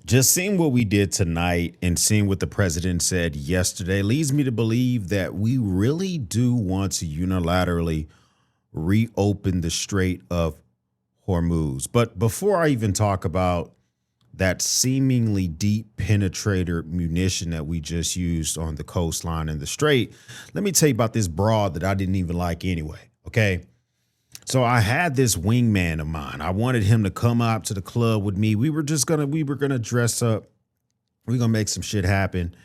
Just seeing what we did tonight and seeing what the president said yesterday leads me to believe that we really do want to unilaterally reopen the Strait of Hormuz. But before I even talk about that seemingly deep penetrator munition that we just used on the coastline and the Strait, let me tell you about this broad that I didn't even like anyway. Okay. So I had this wingman of mine. I wanted him to come out to the club with me. We were gonna dress up. We're gonna make some shit happen.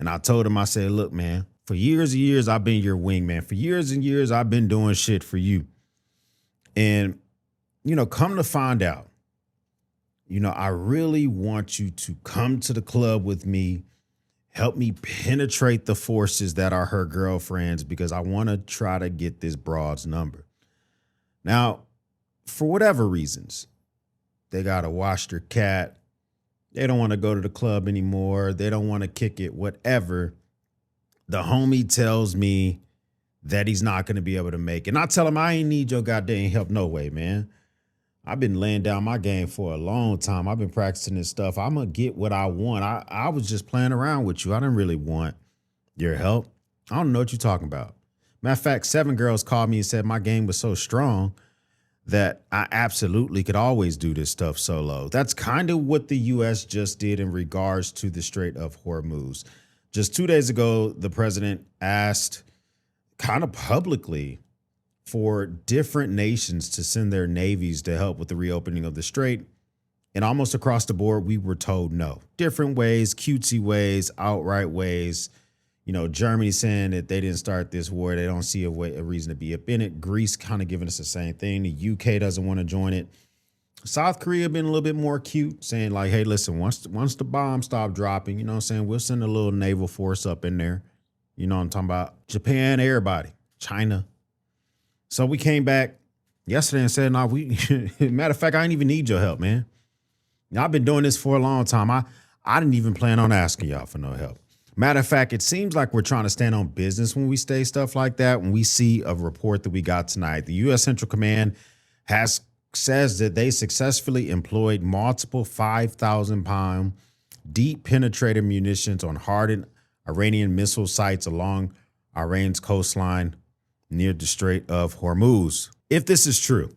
And I told him, I said, look, man, for years and years, I've been your wingman. For years and years, I've been doing shit for you. And, come to find out, I really want you to come to the club with me, help me penetrate the forces that are her girlfriends, because I want to try to get this broad's number. Now, for whatever reasons, they got to wash their cat. They don't want to go to the club anymore. They don't want to kick it, whatever. The homie tells me that he's not going to be able to make it. And I tell him I ain't need your goddamn help no way, man. I've been laying down my game for a long time. I've been practicing this stuff. I'm going to get what I want. I was just playing around with you. I didn't really want your help. I don't know what you're talking about. Matter of fact, 7 girls called me and said my game was so strong that I absolutely could always do this stuff solo. That's kind of what the U.S. just did in regards to the Strait of Hormuz. Just 2 days ago, the president asked kind of publicly for different nations to send their navies to help with the reopening of the Strait. And almost across the board, we were told no. Different ways, cutesy ways, outright ways. Germany saying that they didn't start this war. They don't see a reason to be up in it. Greece kind of giving us the same thing. The UK doesn't want to join it. South Korea been a little bit more cute, saying like, hey, listen, once the bombs stop dropping, we'll send a little naval force up in there. You know what I'm talking about? Japan, everybody, China. So we came back yesterday and said, no, matter of fact, I didn't even need your help, man. I've been doing this for a long time. I didn't even plan on asking y'all for no help. Matter of fact, it seems like we're trying to stand on business when we say stuff like that. When we see a report that we got tonight, the U.S. Central Command says that they successfully employed multiple 5,000-pound deep penetrator munitions on hardened Iranian missile sites along Iran's coastline near the Strait of Hormuz. If this is true,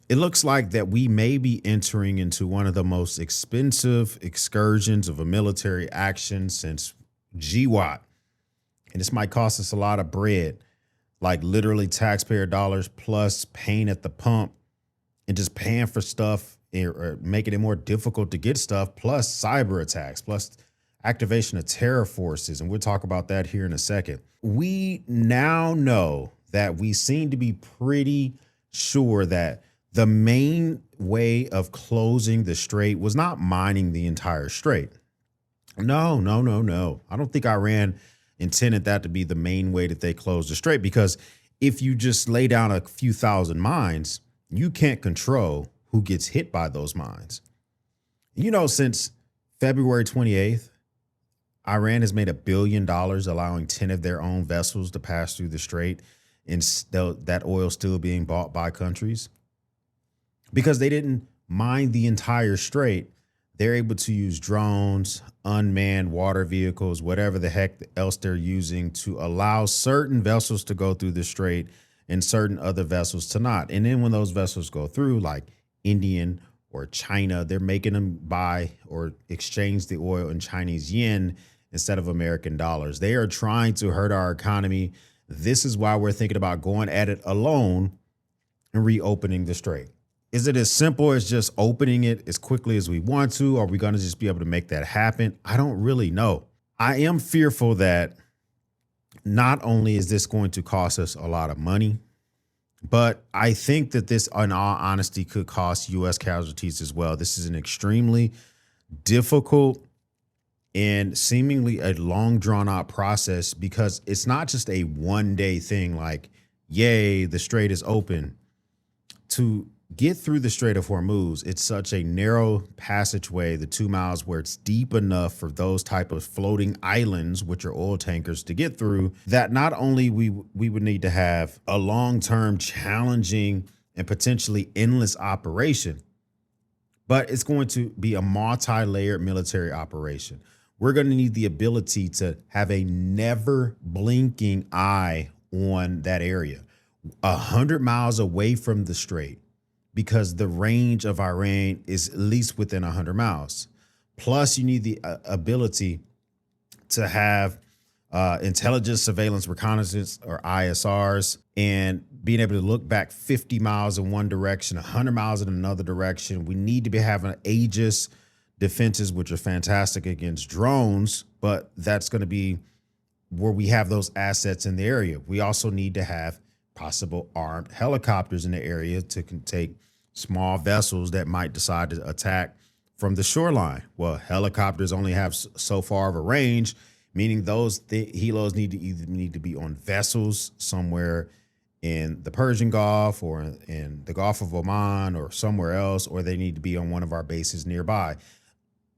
it looks like that we may be entering into one of the most expensive excursions of a military action since GWAT. And this might cost us a lot of bread, like literally taxpayer dollars plus paying at the pump and just paying for stuff or making it more difficult to get stuff, plus cyber attacks, plus activation of terror forces. And we'll talk about that here in a second. We now know that we seem to be pretty sure that the main way of closing the strait was not mining the entire strait. No. I don't think Iran intended that to be the main way that they closed the strait, because if you just lay down a few thousand mines, you can't control who gets hit by those mines. Since February 28th, Iran has made $1 billion allowing 10 of their own vessels to pass through the strait, and that oil still being bought by countries. Because they didn't mine the entire strait, they're able to use drones, unmanned water vehicles, whatever the heck else they're using to allow certain vessels to go through the strait and certain other vessels to not. And then when those vessels go through, like Indian or China, they're making them buy or exchange the oil in Chinese yen instead of American dollars. They are trying to hurt our economy. This is why we're thinking about going at it alone and reopening the strait. Is it as simple as just opening it as quickly as we want to? Are we going to just be able to make that happen? I don't really know. I am fearful that not only is this going to cost us a lot of money, but I think that this, in all honesty, could cost U.S. casualties as well. This is an extremely difficult and seemingly a long drawn out process, because it's not just a one-day thing like, yay, the strait is open. To get through the Strait of Hormuz, it's such a narrow passageway, the 2 miles, where it's deep enough for those type of floating islands, which are oil tankers, to get through, that not only we would need to have a long-term challenging and potentially endless operation, but it's going to be a multi-layered military operation. We're going to need the ability to have a never blinking eye on that area, 100 miles away from the Strait, because the range of Iran is at least within 100 miles. Plus, you need the ability to have intelligence, surveillance, reconnaissance, or ISRs, and being able to look back 50 miles in one direction, 100 miles in another direction. We need to be having Aegis defenses, which are fantastic against drones, but that's going to be where we have those assets in the area. We also need to have possible armed helicopters in the area to take small vessels that might decide to attack from the shoreline. Well, helicopters only have so far of a range, meaning those helos need to be on vessels somewhere in the Persian Gulf or in the Gulf of Oman or somewhere else, or they need to be on one of our bases nearby.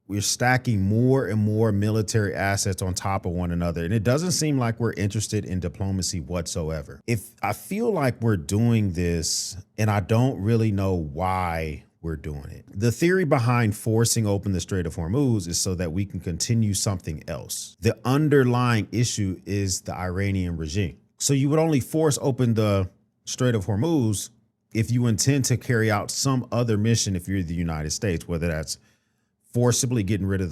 We're stacking more and more military assets on top of one another, and it doesn't seem like we're interested in diplomacy whatsoever. If I feel like we're doing this, and I don't really know why we're doing it. The theory behind forcing open the Strait of Hormuz is so that we can continue something else. The underlying issue is the Iranian regime. So you would only force open the Strait of Hormuz if you intend to carry out some other mission if you're the United States, whether that's forcibly getting rid of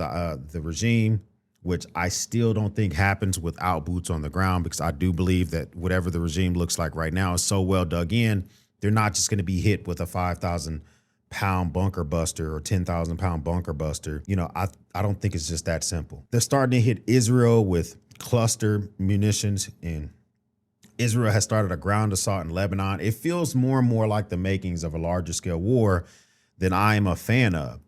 the regime, which I still don't think happens without boots on the ground, because I do believe that whatever the regime looks like right now is so well dug in, they're not just going to be hit with a 5,000-pound bunker buster or 10,000-pound bunker buster. You know, I don't think it's just that simple. They're starting to hit Israel with cluster munitions, and Israel has started a ground assault in Lebanon. It feels more and more like the makings of a larger scale war than I am a fan of.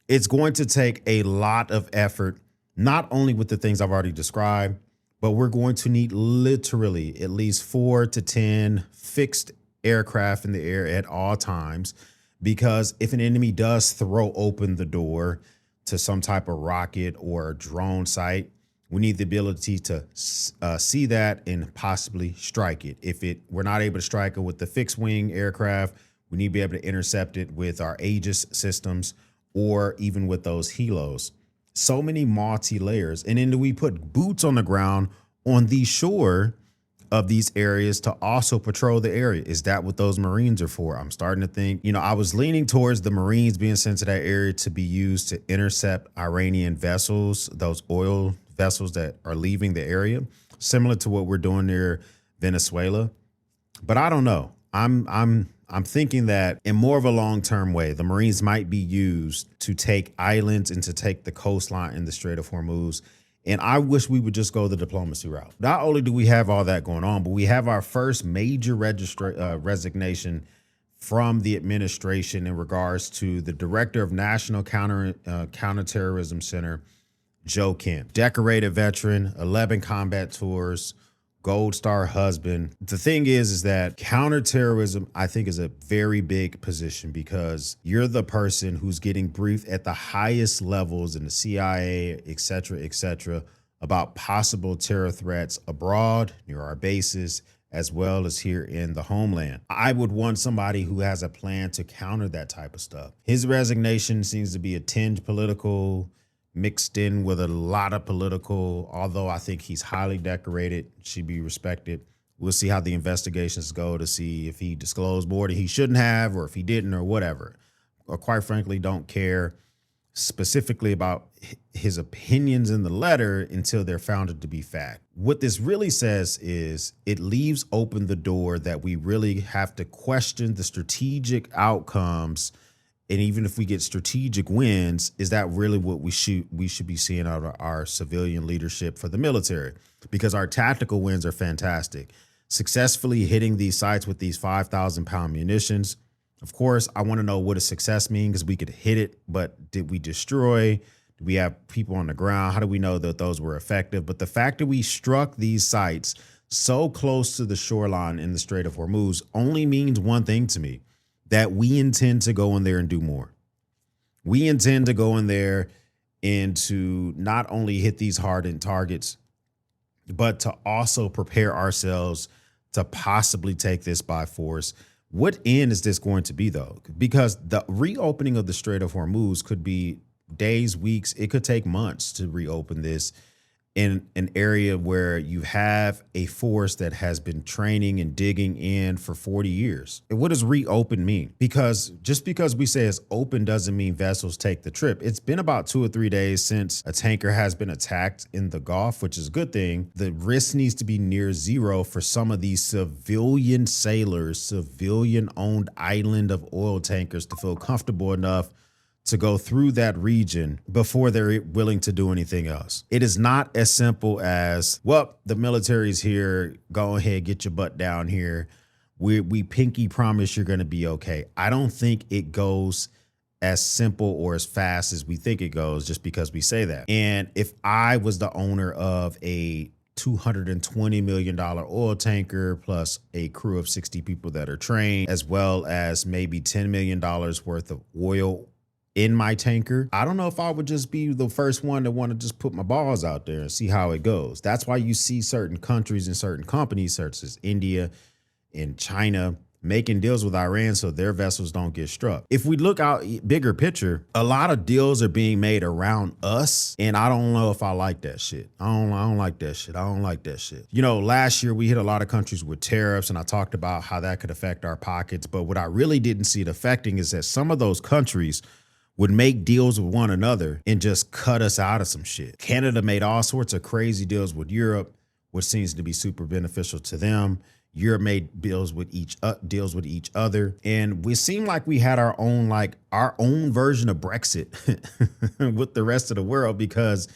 It's going to take a lot of effort, not only with the things I've already described, but we're going to need literally at least 4 to 10 fixed aircraft in the air at all times, because if an enemy does throw open the door to some type of rocket or drone site, we need the ability to see that and possibly strike it. If we're not able to strike it with the fixed wing aircraft, we need to be able to intercept it with our Aegis systems or even with those helos. So many multi-layers. And then we put boots on the ground on the shore of these areas to also patrol the area. Is that what those Marines are for? I'm starting to think, I was leaning towards the Marines being sent to that area to be used to intercept Iranian vessels, those oil vessels that are leaving the area, similar to what we're doing near Venezuela. But I don't know. I'm thinking that in more of a long-term way, the Marines might be used to take islands and to take the coastline in the Strait of Hormuz. And I wish we would just go the diplomacy route. Not only do we have all that going on, but we have our first major resignation from the administration in regards to the director of National Counterterrorism Center, Joe Kemp. Decorated veteran, 11 combat tours, Gold Star husband. The thing is that counterterrorism, I think, is a very big position, because you're the person who's getting briefed at the highest levels in the CIA, et cetera, about possible terror threats abroad, near our bases, as well as here in the homeland. I would want somebody who has a plan to counter that type of stuff. His resignation seems to be a tinge political, mixed in with a lot of political, although I think he's highly decorated, should be respected. We'll see how the investigations go to see if he disclosed more than he shouldn't have, or if he didn't, or whatever. Or quite frankly, don't care specifically about his opinions in the letter until they're found to be fact. What this really says is it leaves open the door that we really have to question the strategic outcomes. And even if we get strategic wins, is that really what we should be seeing out of our civilian leadership for the military? Because our tactical wins are fantastic. Successfully hitting these sites with these 5,000-pound munitions. Of course, I want to know what does success mean, because we could hit it, but did we destroy? Do we have people on the ground? How do we know that those were effective? But the fact that we struck these sites so close to the shoreline in the Strait of Hormuz only means one thing to me: that we intend to go in there and do more. We intend to go in there and to not only hit these hardened targets, but to also prepare ourselves to possibly take this by force, What end is this going to be, though? Because the reopening of the Strait of Hormuz could be days, weeks. It could take months to reopen this in an area where you have a force that has been training and digging in for 40 years. And what does reopen mean? Because just because we say it's open doesn't mean vessels take the trip. It's been about 2 or 3 days since a tanker has been attacked in the Gulf, which is a good thing. The risk needs to be near zero for some of these civilian sailors, civilian-owned island of oil tankers to feel comfortable enough to go through that region before they're willing to do anything else. It is not as simple as, well, the military's here, go ahead, get your butt down here. We pinky promise you're gonna be okay. I don't think it goes as simple or as fast as we think it goes just because we say that. And if I was the owner of a $220 million oil tanker plus a crew of 60 people that are trained, as well as maybe $10 million worth of oil in my tanker, I don't know if I would just be the first one to want to just put my balls out there and see how it goes. That's why you see certain countries and certain companies, such as India and China, making deals with Iran so their vessels don't get struck. If we look out bigger picture, a lot of deals are being made around us, and I don't know if I like that shit. I don't like that shit. I don't like that shit. You know, last year we hit a lot of countries with tariffs, and I talked about how that could affect our pockets, but what I really didn't see it affecting is that some of those countries would make deals with one another and just cut us out of some shit. Canada made all sorts of crazy deals with Europe, which seems to be super beneficial to them. Europe made deals with each other, and we seemed like we had our own version of Brexit with the rest of the world, because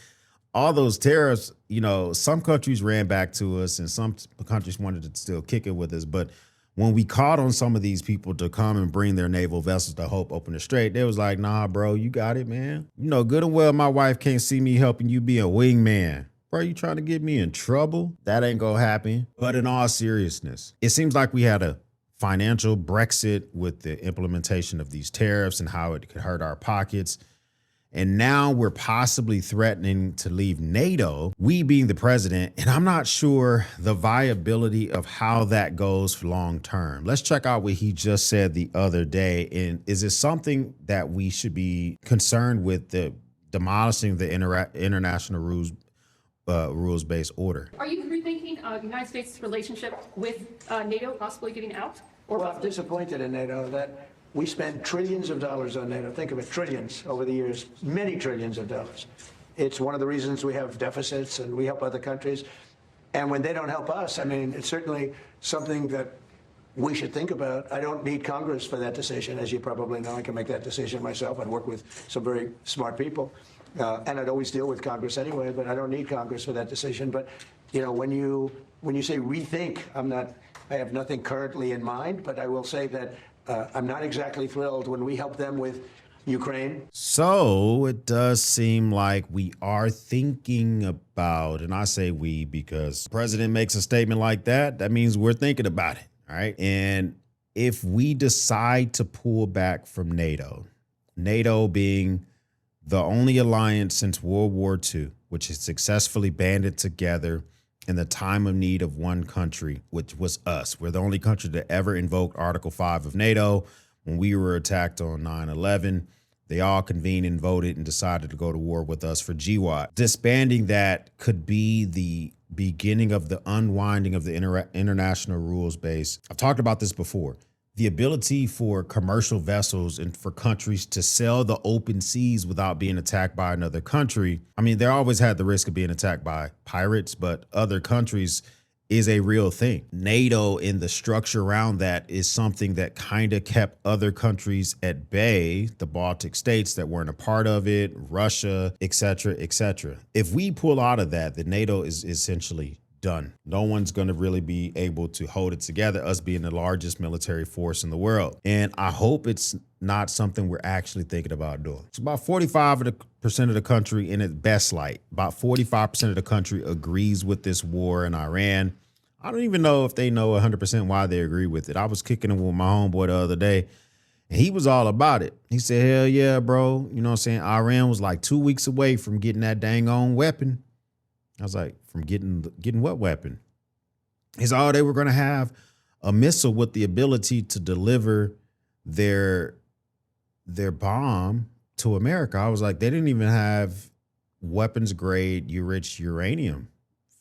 all those tariffs, you know, some countries ran back to us and some countries wanted to still kick it with us, but when we called on some of these people to come and bring their naval vessels to help open the strait, they was like, nah, bro, you got it, man. You know good and well my wife can't see me helping you be a wingman. Bro, you trying to get me in trouble? That ain't gonna happen. But in all seriousness, it seems like we had a financial Brexit with the implementation of these tariffs and how it could hurt our pockets. And now we're possibly threatening to leave NATO, we being the president, and I'm not sure the viability of how that goes long term. Let's check out what he just said the other day. And is it something that we should be concerned with, the demolishing the international rules-based order? Are you rethinking the United States' relationship with NATO, possibly getting out? Well, I'm disappointed in NATO that we spend trillions of dollars on NATO. Think of it, trillions over the years, many trillions of dollars. It's one of the reasons we have deficits and we help other countries. And when they don't help us, I mean, it's certainly something that we should think about. I don't need Congress for that decision. As you probably know, I can make that decision myself. I'd work with some very smart people. And I'd always deal with Congress anyway, but I don't need Congress for that decision. But, you know, when you say rethink, I have nothing currently in mind, but I will say that I'm not exactly thrilled when we help them with Ukraine. So it does seem like we are thinking about, and I say we because the president makes a statement like that, that means we're thinking about it, all right? And if we decide to pull back from NATO, NATO being the only alliance since World War II, which has successfully banded together in the time of need of one country, which was us. We're the only country that ever invoked Article 5 of NATO. When we were attacked on 9/11, they all convened and voted and decided to go to war with us for GWAT. Disbanding that could be the beginning of the unwinding of the international rules base. I've talked about this before. The ability for commercial vessels and for countries to sail the open seas without being attacked by another country. I mean, they always had the risk of being attacked by pirates, but other countries is a real thing. NATO and the structure around that is something that kind of kept other countries at bay, the Baltic states that weren't a part of it, Russia, et cetera, et cetera. If we pull out of that, then NATO is essentially done. No one's going to really be able to hold it together, us being the largest military force in the world. And I hope it's not something we're actually thinking about doing. It's about 45% of the country in its best light. About 45% of the country agrees with this war in Iran. I don't even know if they know 100% why they agree with it. I was kicking it with my homeboy the other day, and he was all about it. He said, hell yeah, bro. You know what I'm saying? Iran was like 2 weeks away from getting that dang on weapon. I was like, from getting what weapon? He said, oh, they were going to have a missile with the ability to deliver their bomb to America. I was like, they didn't even have weapons grade enriched uranium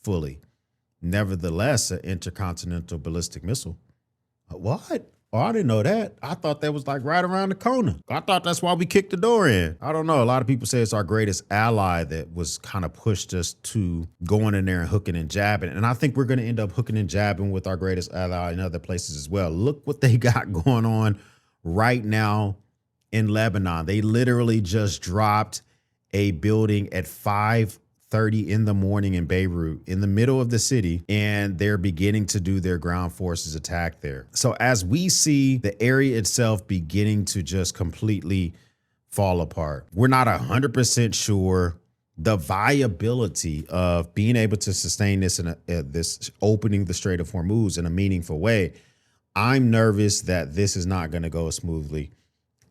fully. Nevertheless, an intercontinental ballistic missile. What? Oh, I didn't know that. I thought that was like right around the corner. I thought that's why we kicked the door in. I don't know. A lot of people say it's our greatest ally that was kind of pushed us to going in there and hooking and jabbing. And I think we're going to end up hooking and jabbing with our greatest ally in other places as well. Look what they got going on right now in Lebanon. They literally just dropped a building at 5:30 in the morning in Beirut, in the middle of the city, and they're beginning to do their ground forces attack there. So as we see the area itself beginning to just completely fall apart, we're not 100% sure the viability of being able to sustain this in this opening the Strait of Hormuz in a meaningful way. I'm nervous that this is not going to go as smoothly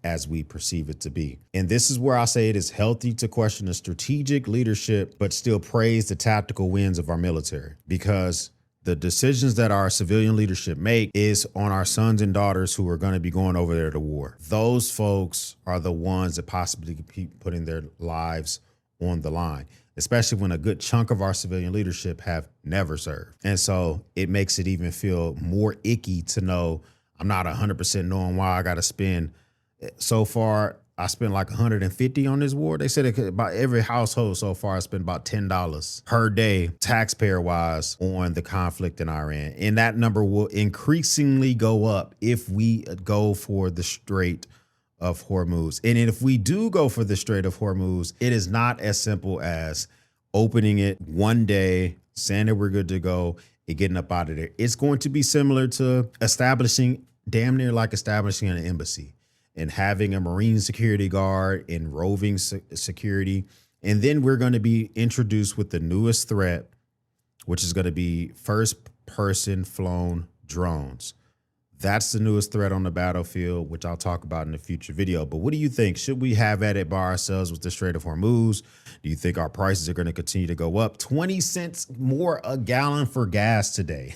as we perceive it to be. And this is where I say it is healthy to question the strategic leadership, but still praise the tactical wins of our military, because the decisions that our civilian leadership make is on our sons and daughters who are going to be going over there to war. Those folks are the ones that possibly keep putting their lives on the line, especially when a good chunk of our civilian leadership have never served. And so it makes it even feel more icky to know I'm not 100% knowing why I got to spend. So far, I spent like $150 on this war. They said it could, about every household so far, I spent about $10 per day, taxpayer-wise, on the conflict in Iran. And that number will increasingly go up if we go for the Strait of Hormuz. And if we do go for the Strait of Hormuz, it is not as simple as opening it one day, saying that we're good to go, and getting up out of there. It's going to be similar to damn near like establishing an embassy, and having a Marine security guard and roving security. And then we're going to be introduced with the newest threat, which is going to be first-person flown drones. That's the newest threat on the battlefield, which I'll talk about in a future video. But what do you think? Should we have at it by ourselves with the Strait of Hormuz? Do you think our prices are going to continue to go up? 20 cents more a gallon for gas today.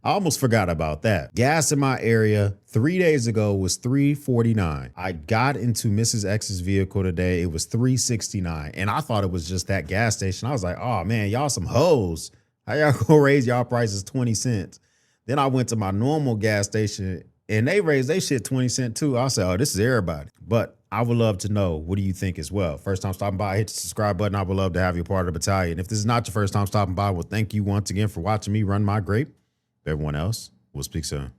I almost forgot about that. Gas in my area 3 days ago was $3.49. I got into Mrs. X's vehicle today. It was $3.69. And I thought it was just that gas station. I was like, oh man, y'all some hoes. How y'all gonna raise y'all prices 20 cents? Then I went to my normal gas station and they raised their shit 20 cents too. I said, oh, this is everybody. But I would love to know, what do you think as well? First time stopping by, hit the subscribe button. I would love to have you part of the battalion. If this is not your first time stopping by, well, thank you once again for watching me run my grape. Everyone else, we'll speak soon.